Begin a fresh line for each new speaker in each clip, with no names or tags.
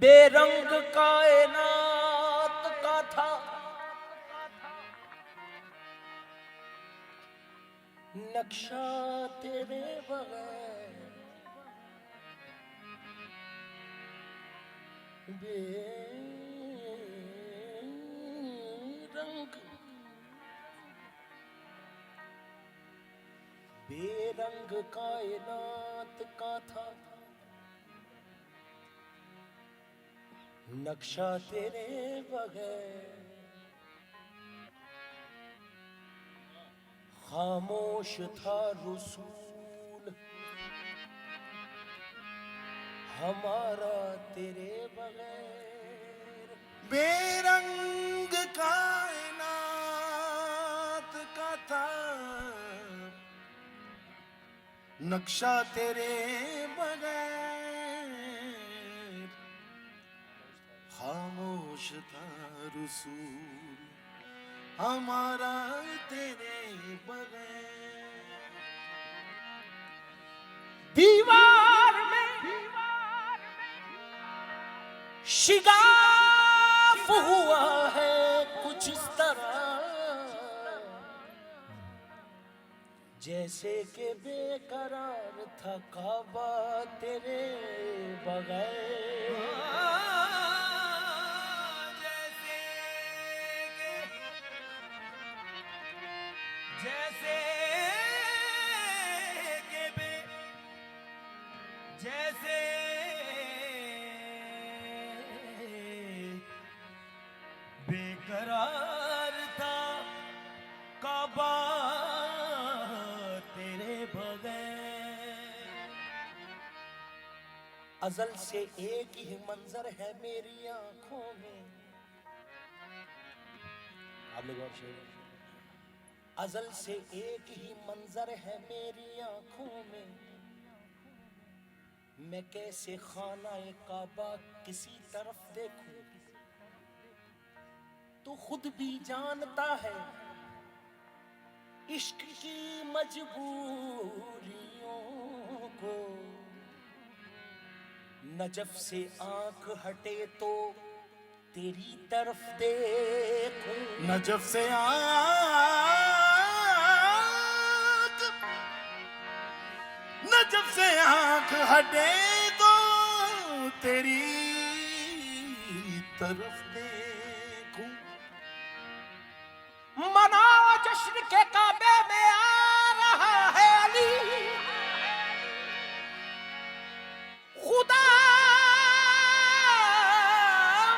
बेरंग कायनात का था नक्शा तेरे बगैर, बेरंग कायनात का था नक्शा तेरे बगैर, खामोश था रसूल हमारा तेरे बगैर।
बेरंग कायनात का था नक्शा तेरे बगैर, खामोश था रसूल हमारा तेरे बगैर।
दीवार में शिगाफ हुआ है कुछ इस तरह, जैसे के बेकरार था काबा तेरे बगैर।
जैसे बेकरार था काबा तेरे बगैर।
अजल से एक ही मंजर है मेरी आंखों में, आप लोग और शेर। अजल से एक ही मंजर है मेरी आंखों में, मैं कैसे खाना ए काबा किसी तरफ देखूं, तू खुद भी जानता है इश्क की मजबूरियों को। नजफ से आंख हटे तो तेरी तरफ देखूं,
नजफ से आंख हटे तो तेरी तरफ देखूं।
मनाओ जश्न के काबे में आ रहा है अली, खुदा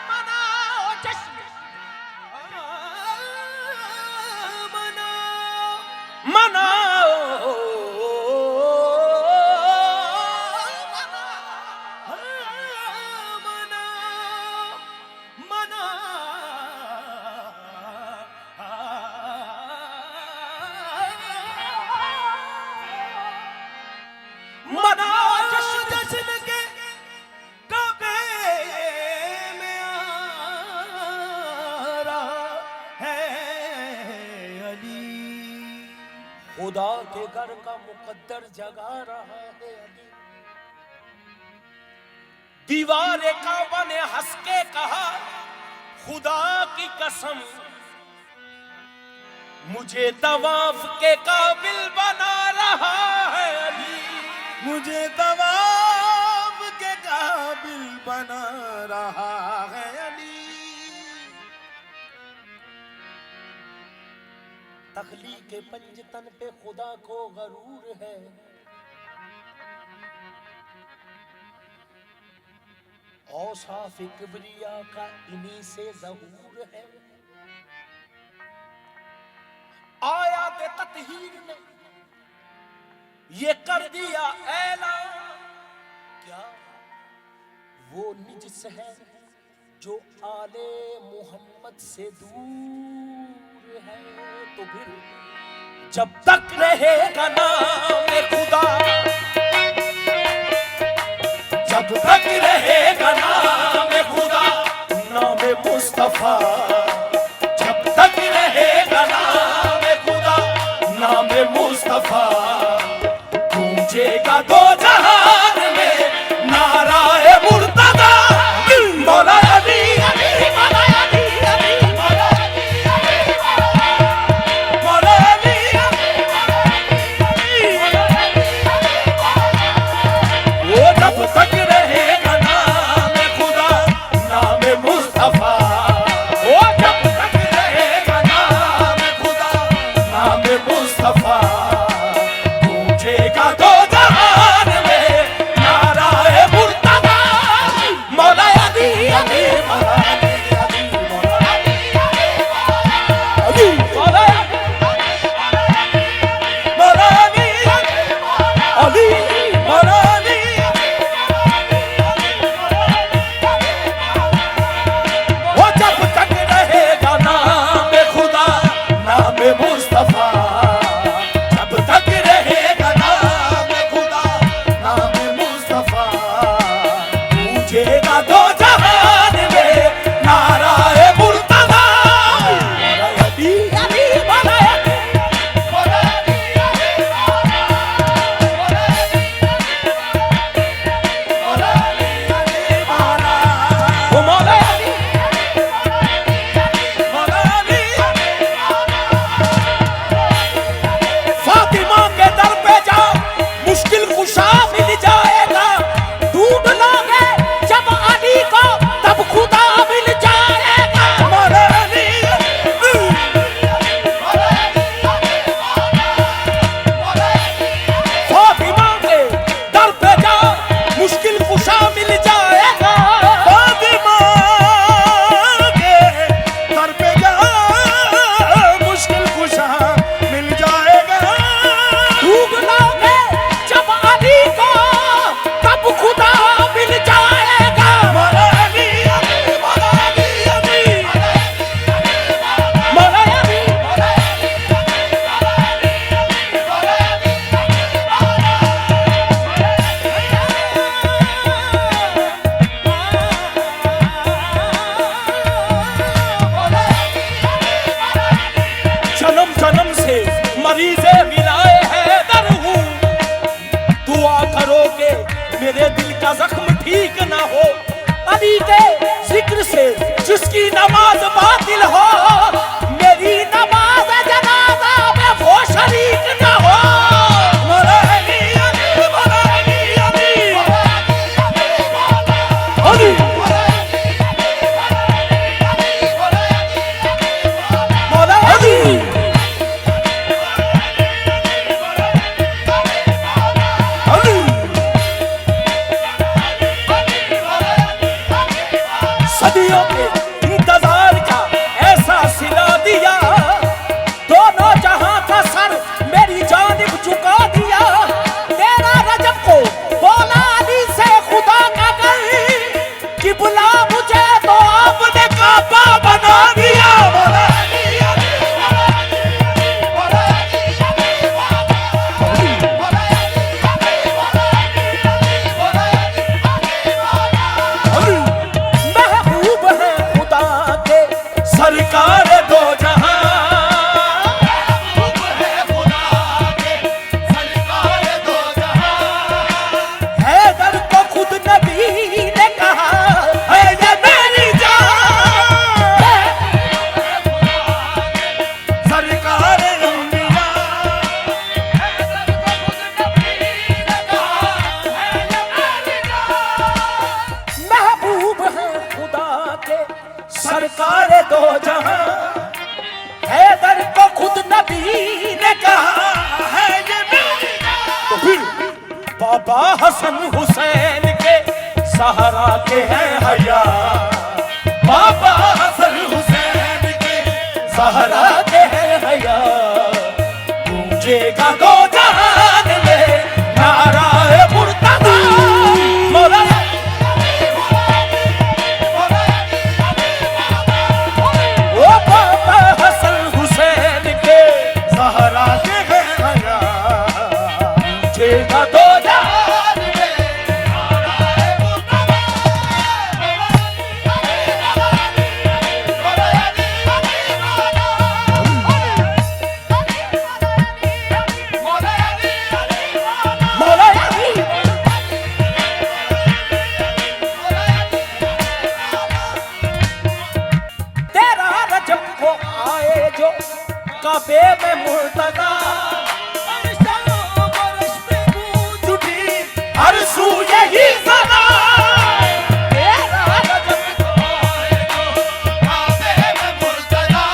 मनाओ जश्न, मनाओ मनाओ जश्न
के काबे में आ रहा है अली।
खुदा के घर का मुकद्दर जगा रहा है अली। दीवारे काबा ने हंस के कहा खुदा की कसम, मुझे तवाफ के काबिल बना रहा है अली।
मुझे तवाफ के काबिल बना रहा है अली।
तख्लीक के पंजतन पे खुदा को गरूर है, औसाफ किबरिया का इन्हीं से ज़हूर है। आयात तत्हीर ने ये कर दिया ऐलान, क्या वो निजस है जो आले मोहम्मद से दूर है तो फिर जब तक रहेगा नाम खुदा, जब तक रहेगा नाम खुदा, नाम मुस्तफा, जब तक रहेगा नाम खुदा, नाम मुस्तफा, गूंजेगा दो जहान में नाराए मुर्तजा, मौला अली अली मौला अली अली मौला अली अली मौला अली वो जब तक रहेगा नाम खुदा, नाम मुस्तफा, वो जब तक रहेगा नाम खुदा, नाम मुस्तफा, गूंजेगा दो जहान में नाराए मुर्तजा, मौला अली अली मौला अली अली मौला अली अली मौला अली अली मौला अली, वो जब तक रहेगा नाम खुदा, नाम मुस्तफा, जब तक रहेगा नाम खुदा, नाम मुस्तफा, गूंजेगा दो जहान में नाराए मुर्तजा, मौला अली अली मौला अली मौला अली अली मौला अली अली मौला, वो मौला अली मौला अली, फातिमा के दर पे जाओ मुश्किल कुशा मिल जाएगा, ढूंढ लोगे जब अली को तब खुदा मिल जाएगा, मौला अली फातिमा के दर पे जाओ मुश्किल कुशा मिल जाएगा, फातिमा के दर पे जाओ मुश्किल कुशा मिल जाएगा, ढूंढ लोगे जब अली को तब खुदा मिल जाएगा, मौला अली अली मौला अली अली मौला अली जन्म जन्म से मरीजे मिलाए हैं दर हूँ, दुआ करोगे मेरे दिल का जख्म ठीक ना हो, अली के जिक्र से जिसकी नमाज बातिल हो, मेरी नमाज जनाजा में वो शरीक ना हो, मौला अली अली मौला अली अली अली मौला अली अली, सदियों के इंतजार का ऐसा सिला दिया, दोनों जहां का सर मेरी जानिब झुका दिया, तेरा रजब को बोला अली से खुदा का कर, कि बुला मुझे तो आपने काबा बना दिया, मौला अली अली मौला अली मौला अली महबूब है खुदा के सरकार दो जहां, महबूब है खुदा के सरकार दो जहां, हैदर को खुद नबी ने कहा है ये मेरी जान, सरकार अंबिया, हैदर को खुद नबी ने कहा है ये मेरी जान, महबूब है खुदा के सरकार दो जहां, हैदर को खुद नबी ने कहा है ये मेरी जान, तो फिर बाबा हसन हुसैन के सहारा के हैं हया, बाबा हसन हुसैन के सहारा के हैं हया, गूंजेगा दो जहान में नाराए मुर्तजा, मौला अली काबे में मुर्तजा हर सू यही सदा तेरा गजब तो है जो काबे में मुर्तजा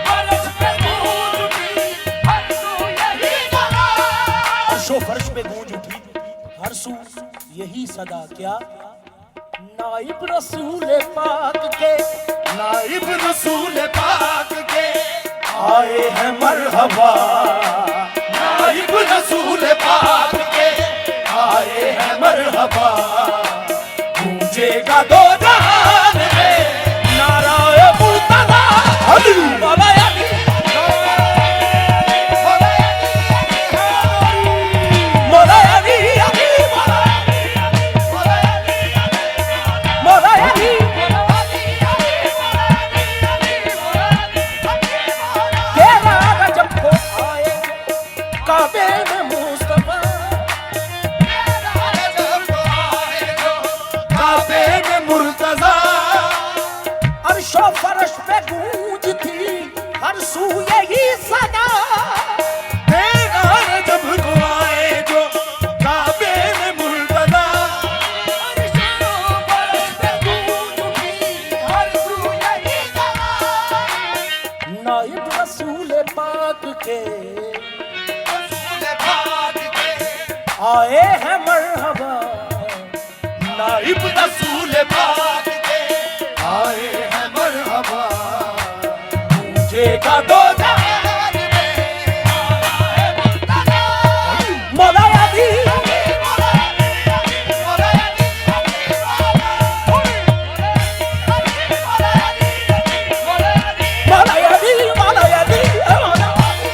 फर्श पे गूंज उठी हर सू यही सदा अर्शो फर्श पे गूंज उठी हर सू यही सदा क्या नाइब रसूल पाक के
नाइब रसूल पाक के
आए हैं मरहबा
नाइब रसूल पाक के
आए हैं मरहबा
गूंजेगा दो जहान में
नाराए मुर्तजा
अली
मौला अली मौला अली मौला अली तेरा गजब को आए काबे में मुस्तफा
काबे में मुर्तजा
अर्शो फर्श पे गूंज थी हर सू यही सदा
तेरा जब को आए जो काबे में मुर्तजा
नाइब रसूल पाक के
रसूल पाक के
आए हैं मरहबा
नाइब रसूल पाक के आए हैं मरहबा
गूंजेगा दो
जहान में
मौला अली मौला अली मौला अली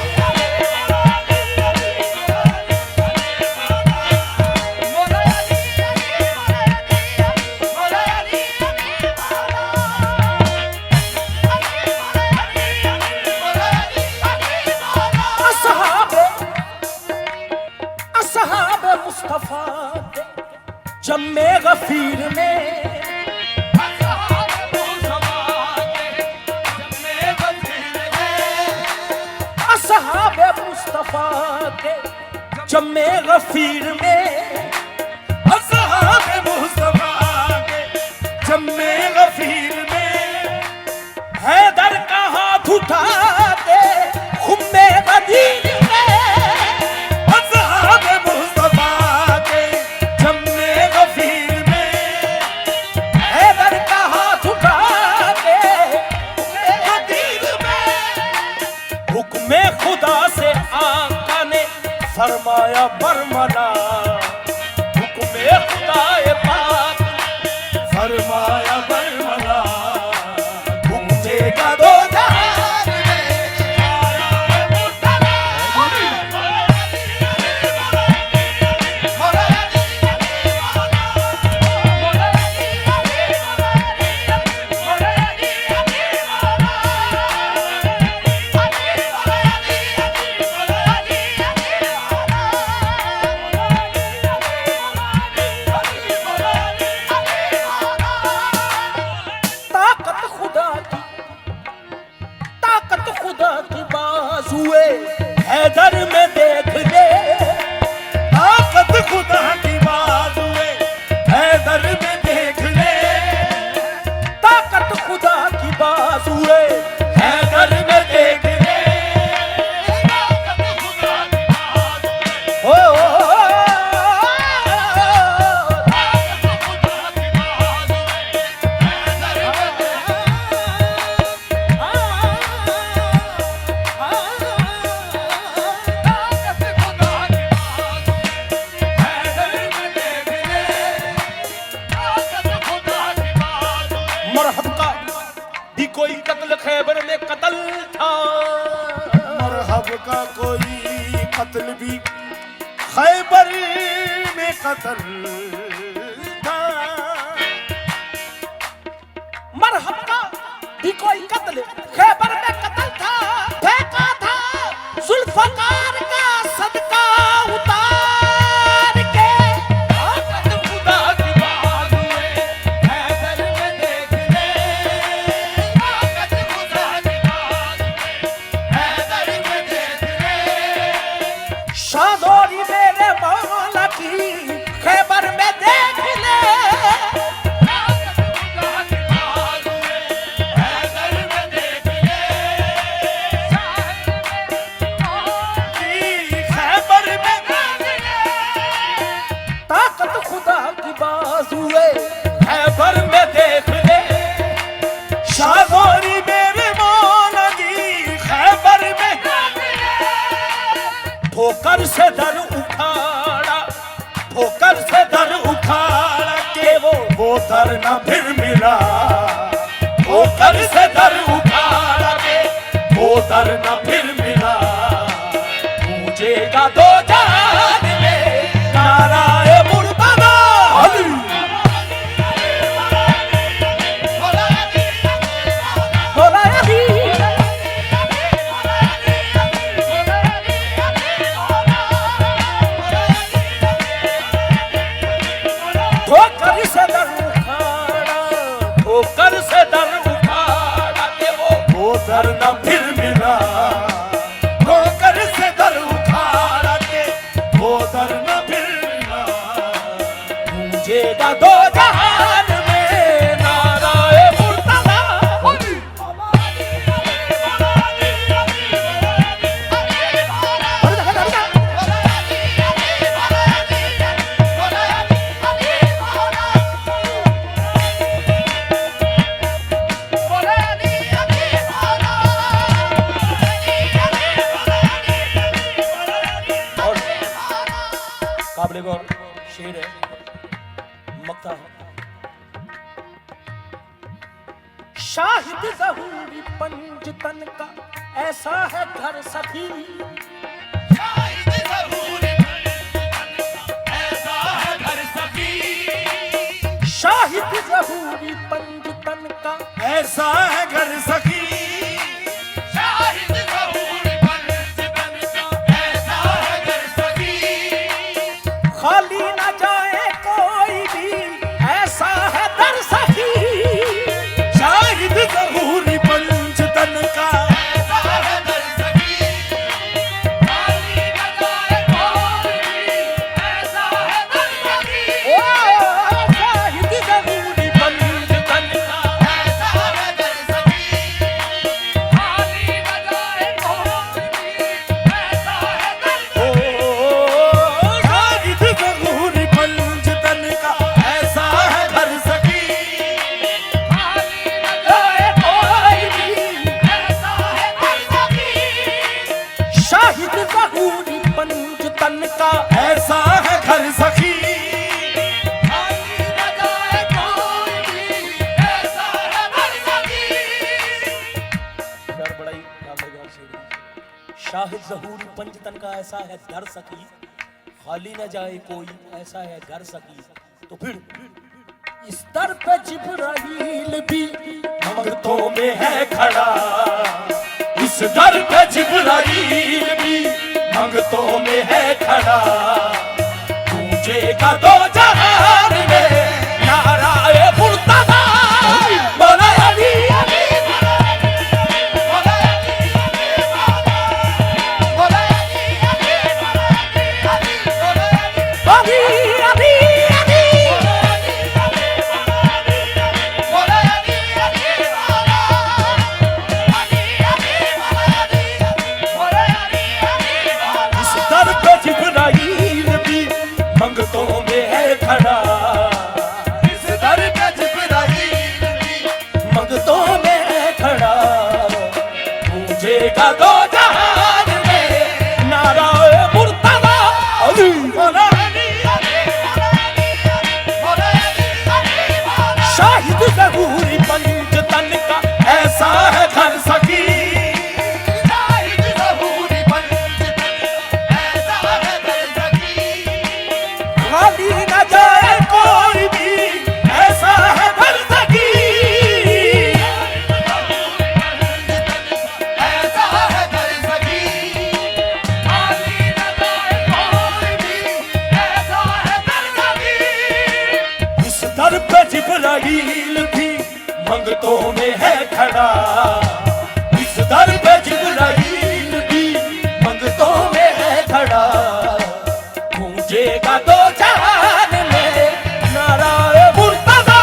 असहाब मुस्तफा जम्मे गफीर में असहाब मुस्तफा के जम्मे गफीर में
असहाब मुस्तफा के जम्मे गफीर में
हैदर का हाथ उठा के खुम्मे गदीर में
असहाब मुस्तफा के जम्मे गफीर में
हैदर का हाथ उठा के
गदीर में
हुक्मे खुदा से आका ने फरमाया बरमला हुक्मे खुदाए पाक
फरमाया बरमला
गूंजेगा दो
जहान
ताकत खुदा की बाजुए हैदर में देख ले
ताकत खुदा की बाजुए हैदर में देख ले
ताकत खुदा की बाजुए हैदर में देख ले
ताकत खुदा की बाजुए
ओ
ताकत खुदा की बाजुए हैदर में ताकत खुदा की बाजुए हैदर में देख ले ताकत खुदा की बाजुए
मरहब का भी कोई कत्ल खैबर में कत्ल था
मरहब का कोई कत्ल भी खैबर में कत्ल था
मरहब का भी कोई कत्ल खैबर में कत्ल था फेंका था जुल्फकार का सदका उतार के
ताकत खुदा की बाजुए हैदर में देख ले ताकत खुदा की बाजुए दर न फिर मिला, वो दर से दर उखाड़ा के वो दर न फिर मिला।
गूंजेगा दो जहान में नाराए मुर्तजा। ठोकर से दर उखाड़ा,
ठोकर से दर उखाड़ा के वो दर न फिर मिला, ठोकर से दर उखाड़ा के वो दर न फिर मिला।
गूंजेगा दो जहान में नाराए मुर्तजा। काबिल गौर शेर है, मक्ता है। शाहिद ज़हूरी पंजतन का ऐसा है घर सखी,
शाहिद ज़हूरी ऐसा है घर सखी,
शाहिद ज़हूरी पंजतन का
ऐसा है घर सखी, शाहिद ज़हूरी ऐसा है घर सखी।
खाली न जाए कोई भी ऐसा है दर सखी,
शाहिद ज़हूरी पंचतन का ऐसा है घर सखी, खाली न जाए कोई भी ऐसा है घर सखी।
ओ शाहिद ज़हूरी पंजतन का
ऐसा है घर सखी, खाली न जाए कोई भी ऐसा है घर सखी। शाहिद ज़हूरी पंचतन का ऐसा है घर सखी, खाली न जाए कोई भी ऐसा है घर सखी।
शाहिद ज़हूरी पंजतन का
ऐसा है घर सखी, खाली न जाए कोई भी ऐसा है घर सखी।
यार बड़ाई काबिल गौर शेर है। शाहिद ज़हूरी पंजतन का ऐसा है दर सखी, खाली न जाए कोई ऐसा है घर सखी। तो फिर इस दर पे जिब्राइल भी
मंगतों में है खड़ा, इस दर पे जिब्राइल भी मंगतों में है खड़ा। गूंजेगा दो जहान में नाराए मुर्तजा। बोला अली अली, बोला अली अली, बोला अली अली, बोला अली
अभी अभी
बोला अली अली, इस दर पे जिब्राइल भी मंगतों में है खड़ा, इस दर पे जिब्राइल भी मंगतों में है खड़ा। गूंजेगा दो जहान में नाराए मुर्तजा। अली बोला अली अली, बोला अली अली,
शाहिद ज़हूरी पंजतन का
ऐसा है घर सखी, शाहिद ज़हूरी पंचतन ऐसा है घर सखी।
खाली न जाए कोई भी
ऐसा है घर सखी, ऐसा है घर सखी, खाली न जाए कोई भी ऐसा है घर सखी। इस दर पे जिब्राइल भी मंगतों में है खड़ा, इस दर पे जिब्राइल भी मंगतों में है खड़ा। गूंजेगा दो जहान में नाराए मुर्तजा।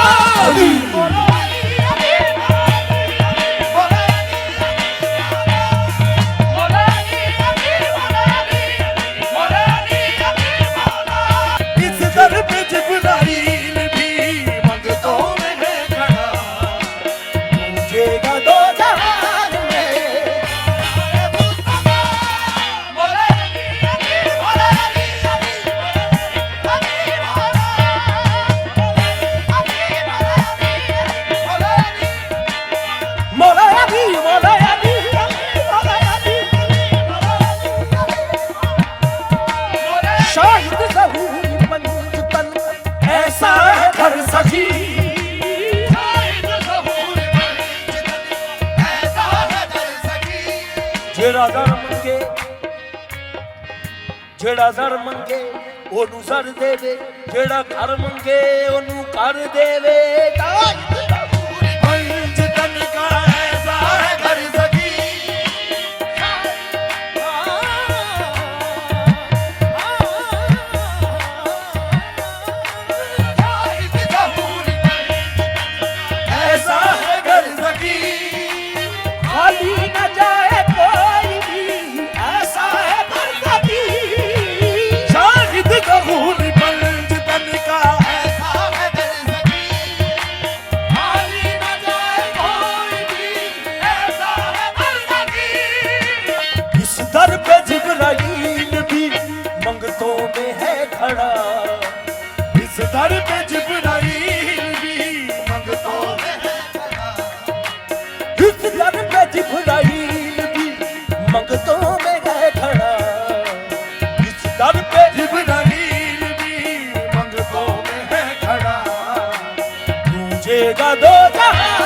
इस दर पे जिब्राइल भी मंगतों में है खड़ा,
ਜਿਹੜਾ ਦਰ ਮੰਗੇ ਜਿਹੜਾ ਦਰ ਮੰਗੇ ਉਹਨੂੰ ਜ਼ਰ ਦੇਵੇ ਜਿਹੜਾ ਘਰ ਮੰਗੇ ਉਹਨੂੰ ਘਰ ਦੇਵੇ
पंच तन का ऐसा है घर सखी ऐसा है घर सखी
खाली न जाए कोई भी ऐसा है बरसाती
शाहिद कबूल पंच तन का ऐसा है घर सखी खाली न जाए कोई भी ऐसा है घर सखी
इस दर पे जिब्राइल भी मंगतों में है खड़ा
इस दर पे जिब्राइल भी मंगतों में है
इस दर पे जिब्राइल भी मंगतों में है खड़ा इस दर पे
जिब्राइल भी मंगतों में है खड़ा
गूंजेगा दो जहां